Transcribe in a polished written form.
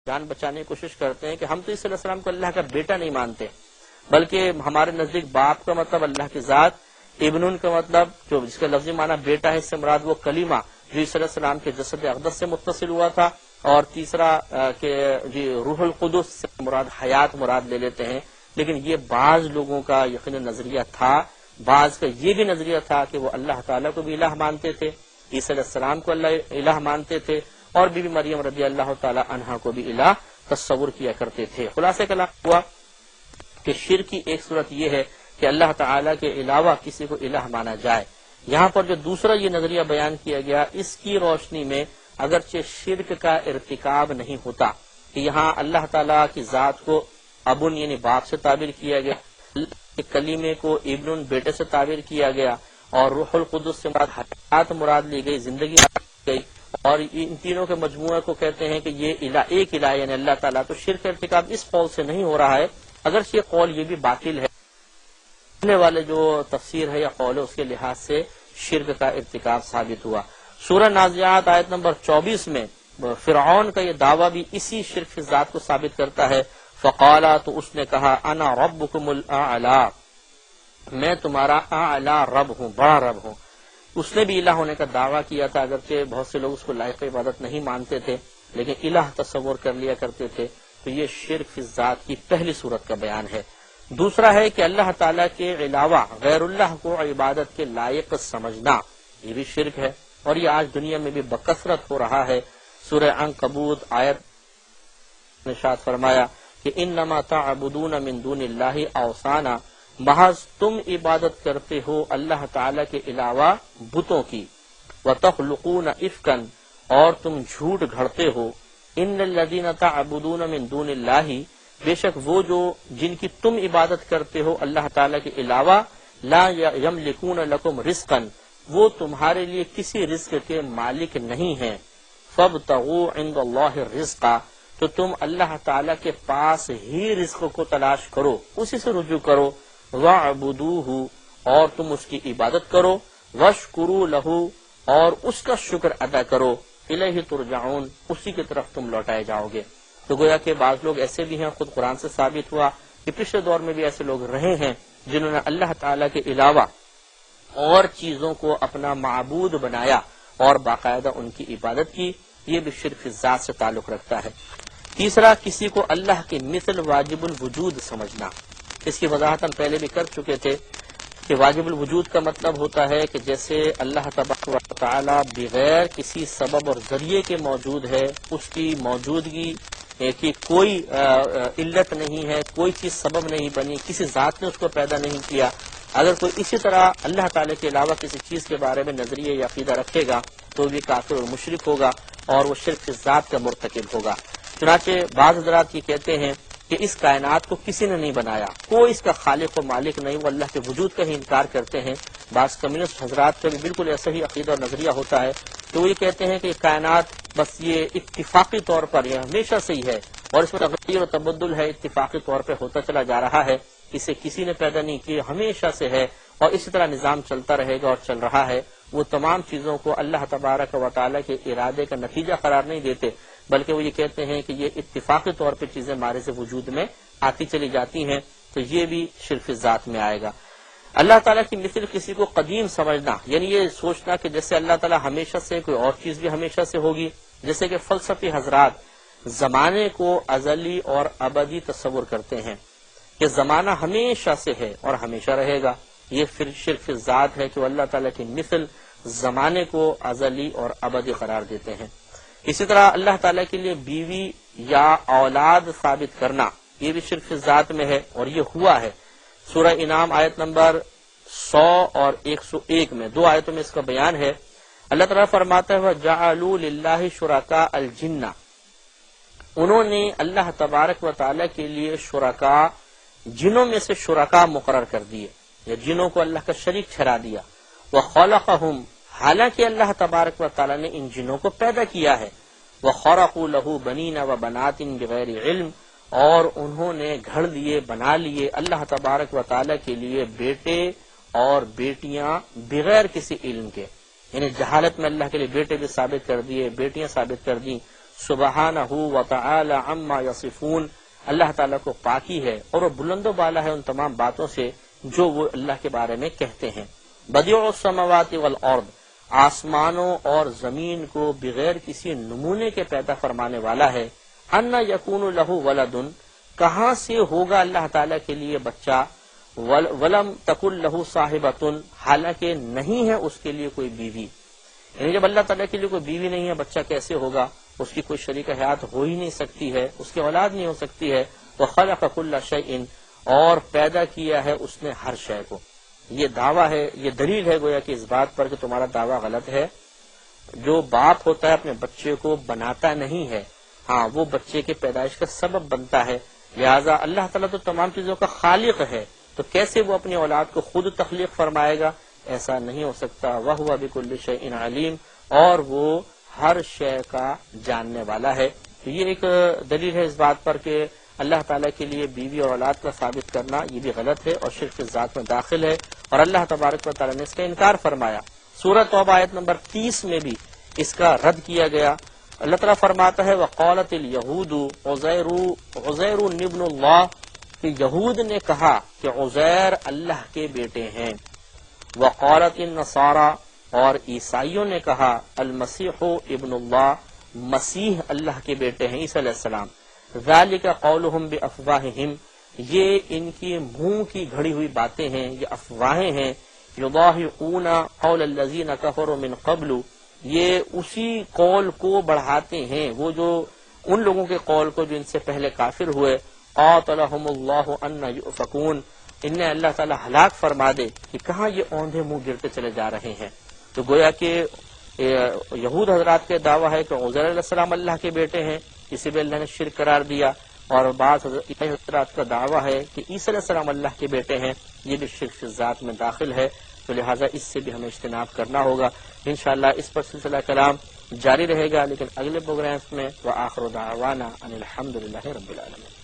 جان بچانے کی کوشش کرتے ہیں کہ ہم تو عیسی علیہ السلام کو اللہ کا بیٹا نہیں مانتے، بلکہ ہمارے نزدیک باپ کا مطلب اللہ کی ذات، ابن کا مطلب جو جس کا لفظی معنی بیٹا ہے، اس سے مراد وہ کلمہ جو عیسی علیہ السلام کے جسد اقدس سے متصل ہوا تھا، اور تیسرا کہ روح القدس سے مراد حیات مراد لے لیتے ہیں۔ لیکن یہ بعض لوگوں کا یقیناً نظریہ تھا، بعض کا یہ بھی نظریہ تھا کہ وہ اللہ تعالیٰ کو بھی الہ مانتے تھے، عیسی علیہ السلام کو اللہ الہ مانتے تھے، اور بی بی مریم رضی اللہ تعالی عنہا کو بھی الہ تصور کیا کرتے تھے۔ خلاصہ کلام ہوا کہ شرک کی ایک صورت یہ ہے کہ اللہ تعالیٰ کے علاوہ کسی کو الہ مانا جائے۔ یہاں پر جو دوسرا یہ نظریہ بیان کیا گیا، اس کی روشنی میں اگرچہ شرک کا ارتکاب نہیں ہوتا کہ یہاں اللہ تعالیٰ کی ذات کو ابن یعنی باپ سے تعبیر کیا گیا، کلیمے کو ابن بیٹے سے تعبیر کیا گیا، اور روح القدس سے مراد حیات مراد لی گئی، زندگی مراد لی گئی، اور ان تینوں کے مجموعے کو کہتے ہیں کہ یہ الہ ایک الہ یعنی اللہ تعالیٰ۔ تو شرک ارتکاب اس قول سے نہیں ہو رہا ہے، اگرچہ یہ قول یہ بھی باطل ہے، پہلے والے جو تفسیر ہے یا قول ہے اس کے لحاظ سے شرک کا ارتکاب ثابت ہوا۔ سورہ نازعات آیت نمبر 24 میں فرعون کا یہ دعویٰ بھی اسی شرک فی ذات کو ثابت کرتا ہے۔ فقالا، تو اس نے کہا، انا ربکم الاعلی، میں تمہارا اعلی رب ہوں، بڑا رب ہوں۔ اس نے بھی الہ ہونے کا دعویٰ کیا تھا، اگرچہ بہت سے لوگ اس کو لائق عبادت نہیں مانتے تھے، لیکن الہ تصور کر لیا کرتے تھے۔ تو یہ شرک فی ذات کی پہلی صورت کا بیان ہے۔ دوسرا ہے کہ اللہ تعالیٰ کے علاوہ غیر اللہ کو عبادت کے لائق سمجھنا، یہ بھی شرک ہے، اور یہ آج دنیا میں بھی بکثرت ہو رہا ہے۔ سورہ عنکبوت آیت نے ارشاد فرمایا کہ انما تعبدون من دون اللہ اوثانا، محض تم عبادت کرتے ہو اللہ تعالیٰ کے علاوہ بتوں کی، وتخلقون افکا، اور تم جھوٹ گھڑتے ہو، ان الذین تعبدون من دون اللہ، بے شک وہ جو جن کی تم عبادت کرتے ہو اللہ تعالیٰ کے علاوہ، لا یملکون لکم رزقا، وہ تمہارے لیے کسی رزق کے مالک نہیں ہیں، فابتغوا عند اللہ الرزق، تو تم اللہ تعالیٰ کے پاس ہی رزق کو تلاش کرو، اسی سے رجوع کرو، وَاعْبُدُوهُ، اور تم اس کی عبادت کرو، وَاشْكُرُوا لَهُ، اور اس کا شکر ادا کرو، الیہ ترجعون، اسی کی طرف تم لوٹائے جاؤ گے۔ تو گویا کہ بعض لوگ ایسے بھی ہیں، خود قرآن سے ثابت ہوا کہ پچھلے دور میں بھی ایسے لوگ رہے ہیں جنہوں نے اللہ تعالیٰ کے علاوہ اور چیزوں کو اپنا معبود بنایا اور باقاعدہ ان کی عبادت کی۔ یہ بھی شرک ذات سے تعلق رکھتا ہے۔ تیسرا، کسی کو اللہ کے مثل واجب الوجود سمجھنا، اس کی وضاحت ہم پہلے بھی کر چکے تھے کہ واجب الوجود کا مطلب ہوتا ہے کہ جیسے اللہ تبارک و تعالی بغیر کسی سبب اور ذریعے کے موجود ہے، اس کی موجودگی کی کوئی علت نہیں ہے، کوئی چیز سبب نہیں بنی، کسی ذات نے اس کو پیدا نہیں کیا۔ اگر کوئی اسی طرح اللہ تعالی کے علاوہ کسی چیز کے بارے میں نظریہ یا عقیدہ رکھے گا تو بھی کافر اور مشرک ہوگا، اور وہ شرک ذات کا مرتکب ہوگا۔ چنانچہ بعض حضرات یہ کہتے ہیں کہ اس کائنات کو کسی نے نہیں بنایا، کوئی اس کا خالق و مالک نہیں، وہ اللہ کے وجود کا ہی انکار کرتے ہیں۔ بعض کمیونسٹ حضرات کا بھی بالکل ایسا ہی عقیدہ اور نظریہ ہوتا ہے، تو وہ یہ کہتے ہیں کہ کائنات بس یہ اتفاقی طور پر یہ ہمیشہ سے ہی ہے، اور اس میں تغیر و تبدل ہے، اتفاقی طور پہ ہوتا چلا جا رہا ہے، اسے کسی نے پیدا نہیں کیا، ہمیشہ سے ہے، اور اسی طرح نظام چلتا رہے گا اور چل رہا ہے۔ وہ تمام چیزوں کو اللہ تبارک و تعالیٰ کے ارادے کا نتیجہ قرار نہیں دیتے، بلکہ وہ یہ کہتے ہیں کہ یہ اتفاقی طور پہ چیزیں مارے سے وجود میں آتی چلی جاتی ہیں، تو یہ بھی شرک ذات میں آئے گا۔ اللہ تعالیٰ کی مثل کسی کو قدیم سمجھنا، یعنی یہ سوچنا کہ جیسے اللہ تعالیٰ ہمیشہ سے، کوئی اور چیز بھی ہمیشہ سے ہوگی، جیسے کہ فلسفی حضرات زمانے کو ازلی اور ابدی تصور کرتے ہیں کہ زمانہ ہمیشہ سے ہے اور ہمیشہ رہے گا۔ یہ پھر شرک ذات ہے کہ وہ اللہ تعالیٰ کی مثل زمانے کو ازلی اور ابدی قرار دیتے ہیں۔ اسی طرح اللہ تعالیٰ کے لیے بیوی یا اولاد ثابت کرنا، یہ بھی شرک ذات میں ہے، اور یہ ہوا ہے۔ سورہ انعام آیت نمبر 100 اور 101 میں، دو آیتوں میں اس کا بیان ہے۔ اللہ تعالیٰ فرماتا ہے وَجَعَلُوا لِلَّهِ شُرَكَاءَ الْجِنَّ، انہوں نے اللہ تبارک و تعالیٰ کے لیے شرکاء، جنوں میں سے شرکاء مقرر کر دیے، یا جنوں کو اللہ کا شریک ٹھہرا دیا۔ وَخَلَقَهُمْ، حالانکہ اللہ تبارک و تعالیٰ نے ان جنوں کو پیدا کیا ہے۔ وَخَرَقُوا لَهُ بَنِينَ وَبَنَاتٍ بِغَيْرِ عِلْمٍ، اور انہوں نے گھڑ لیے، بنا لیے اللہ تبارک و تعالیٰ کے لیے بیٹے اور بیٹیاں بغیر کسی علم کے، یعنی جہالت میں اللہ کے لیے بیٹے بھی ثابت کر دیے، بیٹیاں ثابت کر دیں۔ سبحانہ و تعالی عما یصفون، اللہ تعالیٰ کو پاکی ہے اور وہ بلند و بالا ہے ان تمام باتوں سے جو وہ اللہ کے بارے میں کہتے ہیں۔ بدیع السماوات والارض، آسمانوں اور زمین کو بغیر کسی نمونے کے پیدا فرمانے والا ہے۔ ان یکون لہ ولد، کہاں سے ہوگا اللہ تعالیٰ کے لیے بچہ، ولم تکن لہ صاحبۃ، حالانکہ نہیں ہے اس کے لیے کوئی بیوی، یعنی جب اللہ تعالیٰ کے لیے کوئی بیوی نہیں ہے بچہ کیسے ہوگا، اس کی کوئی شریک حیات ہو ہی نہیں سکتی ہے، اس کی اولاد نہیں ہو سکتی ہے۔ وخلق کل شیء، اور پیدا کیا ہے اس نے ہر شے کو۔ یہ دعویٰ ہے، یہ دلیل ہے گویا کہ اس بات پر کہ تمہارا دعویٰ غلط ہے۔ جو باپ ہوتا ہے اپنے بچے کو بناتا نہیں ہے، ہاں وہ بچے کے پیدائش کا سبب بنتا ہے، لہذا اللہ تعالیٰ تو تمام چیزوں کا خالق ہے، تو کیسے وہ اپنی اولاد کو خود تخلیق فرمائے گا، ایسا نہیں ہو سکتا۔ وَهُوَ بِكُلِّ شَيْءٍ عَلِيمٌ، اور وہ ہر شے کا جاننے والا ہے۔ تو یہ ایک دلیل ہے اس بات پر کہ اللہ تعالیٰ کے لیے بیوی اور اولاد کا ثابت کرنا یہ بھی غلط ہے اور شرک ذات میں داخل ہے، اور اللہ تبارک و تعالیٰ نے اس کا انکار فرمایا۔ سورۃ توبہ آیت نمبر 30 میں بھی اس کا رد کیا گیا۔ اللہ تعالیٰ فرماتا ہے وَقَالَتِ الْيَهُودُ عُزَيْرٌ ابْنُ اللَّهِ، کہ یہود نے کہا کہ عزیر اللہ کے بیٹے ہیں۔ وَقَالَتِ النَّصَارَى، اور عیسائیوں نے کہا المسیح ابن اللہ، مسیح اللہ کے بیٹے ہیں عیسیٰ علیہ السلام۔ ذَلِكَ قَوْلُهُمْ بِأَفْوَاهِهِمْ، یہ ان کی منہ کی گھڑی ہوئی باتیں ہیں، یہ افواہیں ہیں۔ يُضَاهِئُونَ قَوْلَ الَّذِينَ كَفَرُوا مِنْ قَبْلُ، یہ اسی قول کو بڑھاتے ہیں، وہ جو ان لوگوں کے قول کو جو ان سے پہلے کافر ہوئے۔ قَاتَلَهُمُ اللَّهُ أَنَّ يُؤْفَكُونَ، انہیں اللہ تعالیٰ ہلاک فرما دے کہ کہاں یہ اوندھے منہ گرتے چلے جا رہے ہیں۔ تو گویا کہ یہود حضرات کے دعویٰ ہے کہ عزیر علیہ السلام اللہ کے بیٹے ہیں، اسے بھی اللہ نے شرک قرار دیا، اور بعض حضرات کا دعویٰ ہے کہ عیسیٰ علیہ السلام اللہ کے بیٹے ہیں، یہ بھی شرک ذات میں داخل ہے۔ تو لہٰذا اس سے بھی ہمیں اجتناب کرنا ہوگا۔ انشاءاللہ اس پر سلسلہ کلام جاری رہے گا، لیکن اگلے پروگرامز میں وآخر دعوانا ان الحمدللہ رب العالمین۔